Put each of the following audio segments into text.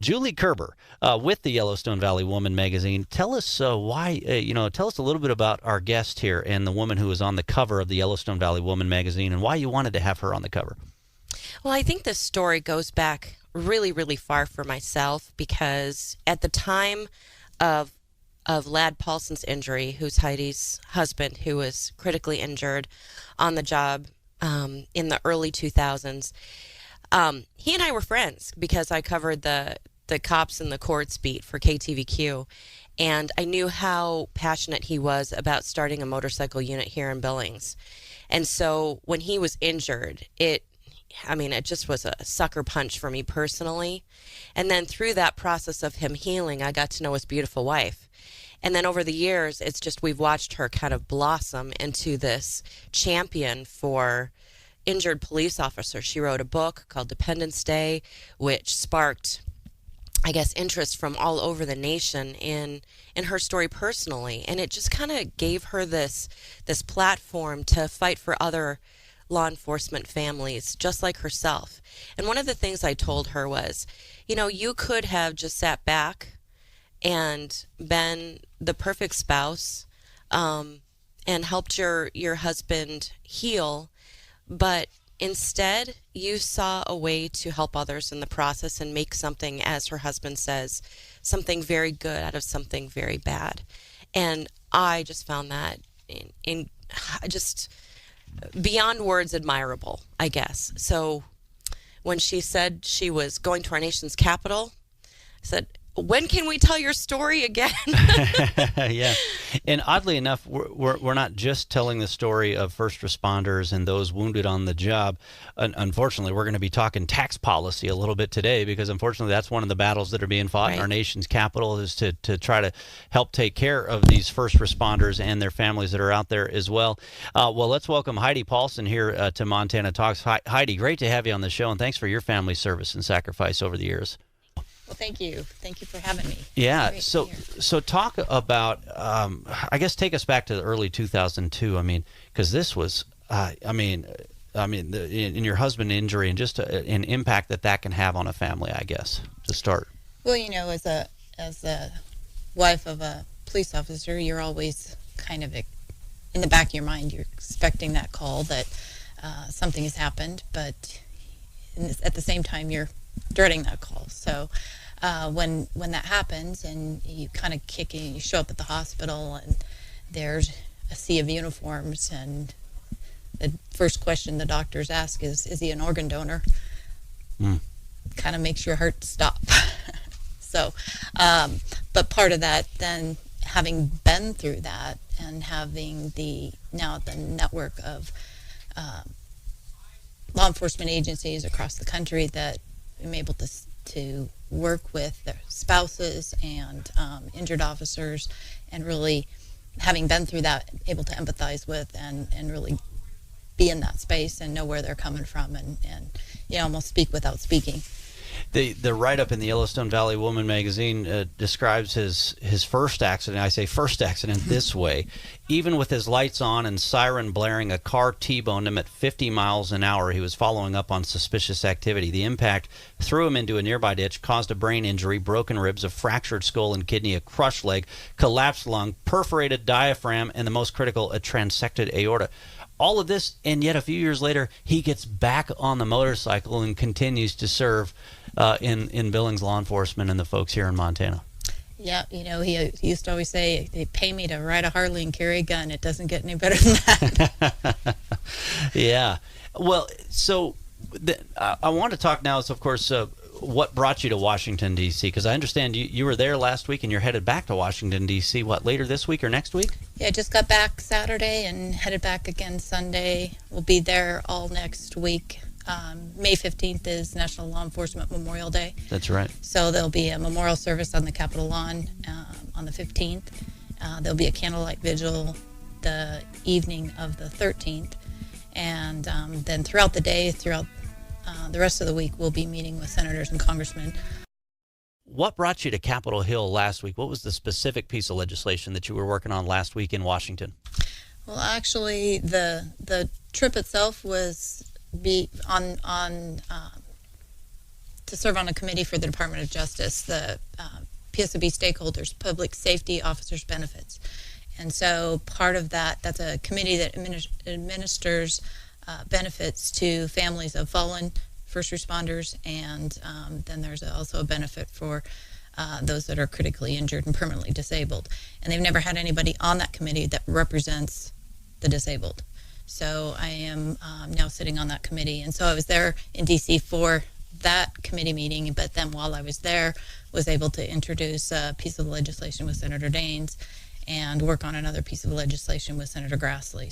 Julie Koerber with the Yellowstone Valley Woman Magazine. Tell us why, tell us a little bit about our guest here and the woman who was on the cover of the Yellowstone Valley Woman Magazine and why you wanted to have her on the cover. Well, I think this story goes back really, really far for myself because at the time of Lad Paulson's injury, who's Heidi's husband, who was critically injured on the job in the early 2000s, he and I were friends because I covered the cops and the courts beat for KTVQ, and I knew how passionate he was about starting a motorcycle unit here in Billings. And so when he was injured, it just was a sucker punch for me personally. And then through that process of him healing, I got to know his beautiful wife. And then over the years, it's just we've watched her kind of blossom into this champion for injured police officers. She wrote a book called Dependence Day, which sparked, I guess, interest from all over the nation in her story personally. And it just kind of gave her this platform to fight for other law enforcement families just like herself. And one of the things I told her was, you could have just sat back and been the perfect spouse and helped your husband heal, but instead you saw a way to help others in the process and make something, as her husband says, something very good out of something very bad. And I just found that in just beyond words admirable, I guess. So when she said she was going to our nation's capital, I said, when can we tell your story again? Yeah. And oddly enough, we're not just telling the story of first responders and those wounded on the job. Unfortunately, we're going to be talking tax policy a little bit today because unfortunately that's one of the battles that are being fought in our nation's capital is to try to help take care of these first responders and their families that are out there as well. Well, let's welcome Heidi Paulson here to Montana Talks. Heidi, great to have you on the show, and thanks for your family service and sacrifice over the years. Well, thank you. Thank you for having me. Yeah. So talk about, I guess, take us back to the early 2002. I mean, because this was, in your husband injury and just an impact that can have on a family, I guess, to start. Well, as a wife of a police officer, you're always kind of in the back of your mind, you're expecting that call that something has happened, but at the same time, you're dreading that call. So when that happens and you kind of kick in, you show up at the hospital and there's a sea of uniforms, and the first question the doctors ask is he an organ donor? Kind of makes your heart stop. So, but part of that, then having been through that and having the network of law enforcement agencies across the country that I'm able to work with their spouses and injured officers, and really having been through that, able to empathize with and really be in that space and know where they're coming from and almost speak without speaking. The write-up in the Yellowstone Valley Woman Magazine describes his first accident. I say first accident this way. Even with his lights on and siren blaring, a car T-boned him at 50 miles an hour. He was following up on suspicious activity. The impact threw him into a nearby ditch, caused a brain injury, broken ribs, a fractured skull and kidney, a crushed leg, collapsed lung, perforated diaphragm, and the most critical, a transected aorta. All of this, and yet a few years later, he gets back on the motorcycle and continues to serve in Billings law enforcement and the folks here in Montana. Yeah, he used to always say, they pay me to ride a Harley and carry a gun. It doesn't get any better than that. Yeah. Well, so I want to talk now, of course, what brought you to Washington, D.C.? Because I understand you were there last week and you're headed back to Washington, D.C., later this week or next week? Yeah, I just got back Saturday and headed back again Sunday. We'll be there all next week. May 15th is National Law Enforcement Memorial Day. That's right. So there'll be a memorial service on the Capitol lawn on the 15th. There'll be a candlelight vigil the evening of the 13th. And then throughout the day, throughout the rest of the week, we'll be meeting with senators and congressmen. What brought you to Capitol Hill last week? What was the specific piece of legislation that you were working on last week in Washington? Well, actually, the trip itself was to serve on a committee for the Department of Justice, the PSOB stakeholders, Public Safety Officers Benefits. And so part of that's a committee that administers benefits to families of fallen first responders, and then there's also a benefit for those that are critically injured and permanently disabled. And they've never had anybody on that committee that represents the disabled. So I am now sitting on that committee. And so I was there in D.C. for that committee meeting, but then while I was there, was able to introduce a piece of legislation with Senator Daines and work on another piece of legislation with Senator Grassley.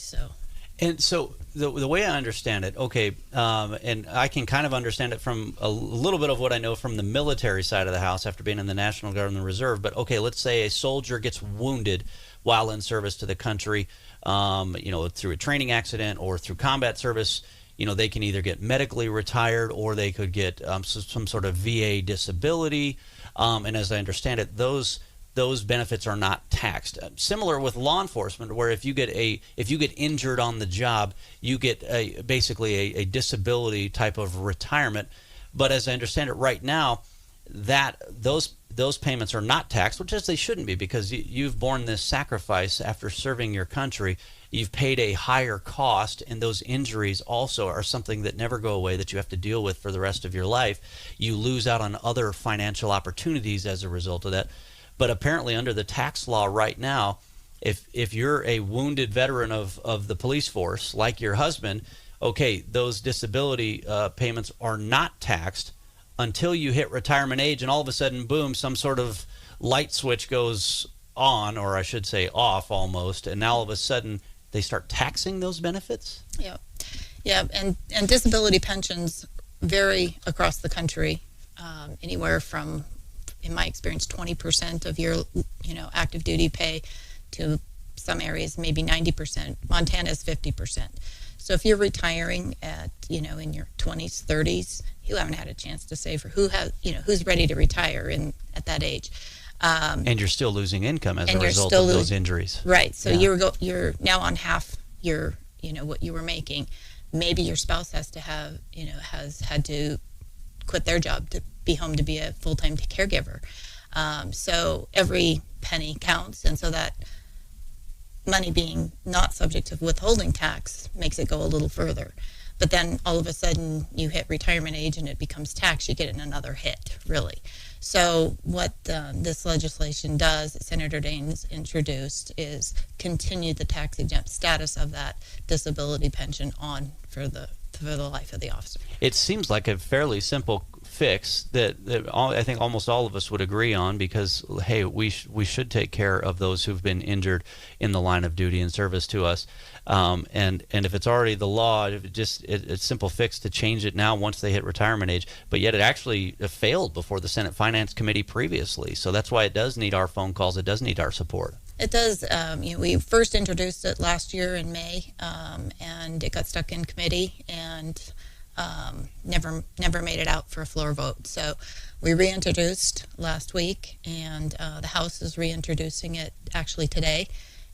And so the way I understand it, okay, and I can kind of understand it from a little bit of what I know from the military side of the house after being in the National Guard and the Reserve, but okay, let's say a soldier gets wounded while in service to the country, through a training accident or through combat service. They can either get medically retired or they could get some sort of VA disability. And as I understand it, those benefits are not taxed. Similar with law enforcement, where if you get injured on the job, you get basically a disability type of retirement. But as I understand it right now, that those payments are not taxed, which is they shouldn't be, because you've borne this sacrifice after serving your country. You've paid a higher cost, and those injuries also are something that never go away, that you have to deal with for the rest of your life. You lose out on other financial opportunities as a result of that. But apparently under the tax law right now, if you're a wounded veteran of the police force, like your husband, okay, those disability payments are not taxed until you hit retirement age, and all of a sudden, boom, some sort of light switch goes on, or I should say off almost, and now all of a sudden they start taxing those benefits? Yeah, and disability pensions vary across the country, anywhere from, in my experience, 20% of your active duty pay to some areas maybe 90%. Montana is 50%. So if you're retiring at in your 20s, 30s, you haven't had a chance to save for who's ready to retire at that age. And you're still losing income as a result of those injuries. Right. So you're now on half your what you were making. Maybe your spouse has had to quit their job to be home to be a full-time caregiver. So every penny counts, and so that money being not subject to withholding tax makes it go a little further. But then all of a sudden you hit retirement age and it becomes tax, you get another hit, really. So what this legislation does, that Senator Daines introduced, is continue the tax exempt status of that disability pension on for the life of the officer. It seems like a fairly simple fix that I think almost all of us would agree on, because hey, we should take care of those who've been injured in the line of duty and service to us, and if it's already the law, it's a simple fix to change it now once they hit retirement age. But yet it actually failed before the Senate Finance Committee previously, so that's why it does need our phone calls. It does need our support. It does. We first introduced it last year in May, and it got stuck in committee and never made it out for a floor vote. So we reintroduced last week, and the House is reintroducing it actually today.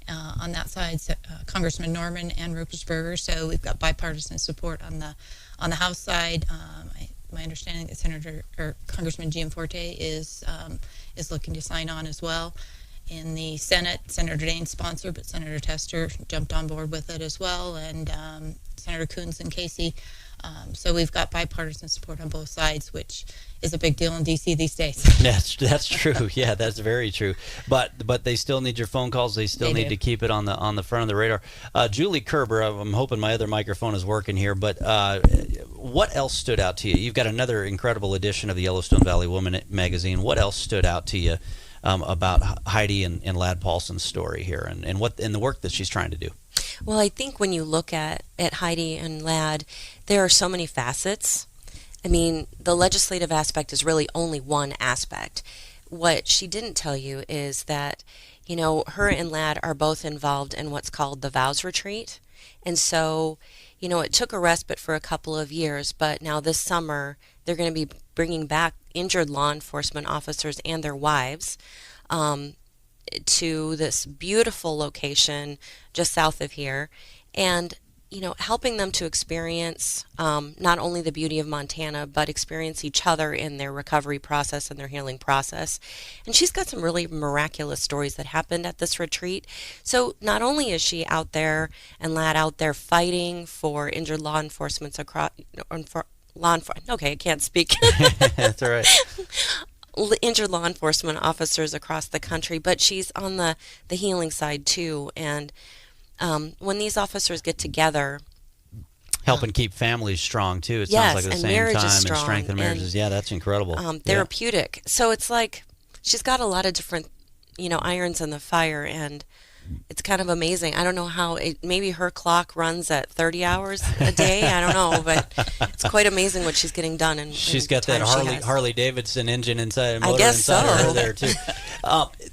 On that side, Congressman Norman and Ruppersberger. So we've got bipartisan support on the House side. My understanding that Congressman Gianforte is looking to sign on as well. In the Senate, Senator Daines sponsored, but Senator Tester jumped on board with it as well, and Senator Coons and Casey. So we've got bipartisan support on both sides, which is a big deal in D.C. these days. That's true. Yeah, that's very true. But they still need your phone calls. They still need to keep it on the front of the radar. Julie Koerber, I'm hoping my other microphone is working here. But what else stood out to you? You've got another incredible edition of the Yellowstone Valley Woman Magazine. What else stood out to you about Heidi and Lad Paulson's story here, and the work that she's trying to do? Well, I think when you look at Heidi and Lad, there are so many facets. I mean, the legislative aspect is really only one aspect. What she didn't tell you is that, her and Lad are both involved in what's called the Vows Retreat. And so, it took a respite for a couple of years, but now this summer they're going to be bringing back injured law enforcement officers and their wives to this beautiful location just south of here. And helping them to experience not only the beauty of Montana, but experience each other in their recovery process and their healing process. And she's got some really miraculous stories that happened at this retreat. So not only is she out there and Lad out there fighting for injured law enforcement across, okay, I can't speak. That's all right. Injured law enforcement officers across the country, but she's on the healing side too. And when these officers get together, helping keep families strong too. It yes, sounds like at the and same marriage time is and strong, strengthen marriages. Yeah, that's incredible. Therapeutic. So it's like she's got a lot of different, irons in the fire, and it's kind of amazing. I don't know how maybe her clock runs at 30 hours a day. I don't know, but it's quite amazing what she's getting done. And she's got that Harley Davidson engine inside, motor I guess inside so. of her there too.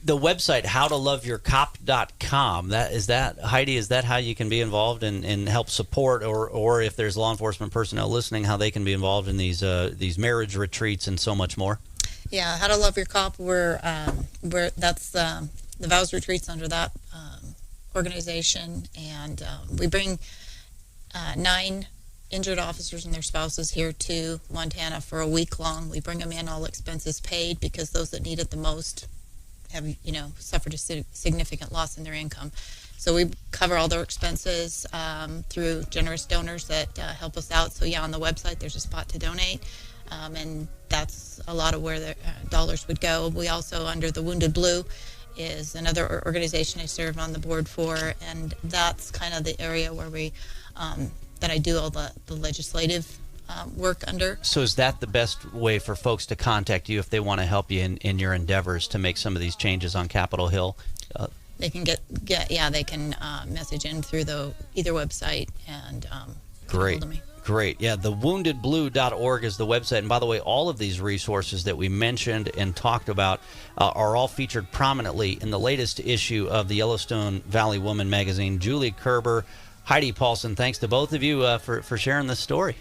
The website howtoloveyourcop.com. Is that Heidi? Is that how you can be involved and help support, or if there's law enforcement personnel listening, how they can be involved in these marriage retreats and so much more? Yeah, How to Love Your Cop. We're that's the vows retreats under that organization, and we bring 9 injured officers and their spouses here to Montana for a week long. We bring them in, all expenses paid, because those that need it the most have suffered a significant loss in their income. So we cover all their expenses through generous donors that help us out. So on the website there's a spot to donate, and that's a lot of where the dollars would go. We also, under the Wounded Blue, is another organization I serve on the board for, and that's kind of the area where we that I do all the legislative work under. So is that the best way for folks to contact you if they want to help you in your endeavors to make some of these changes on Capitol Hill? They can they can message in through either website and Great. get a hold of me. Great. Yeah, thewoundedblue.org is the website. And by the way, all of these resources that we mentioned and talked about are all featured prominently in the latest issue of the Yellowstone Valley Woman Magazine. Julie Koerber, Heidi Paulson, thanks to both of you for sharing this story.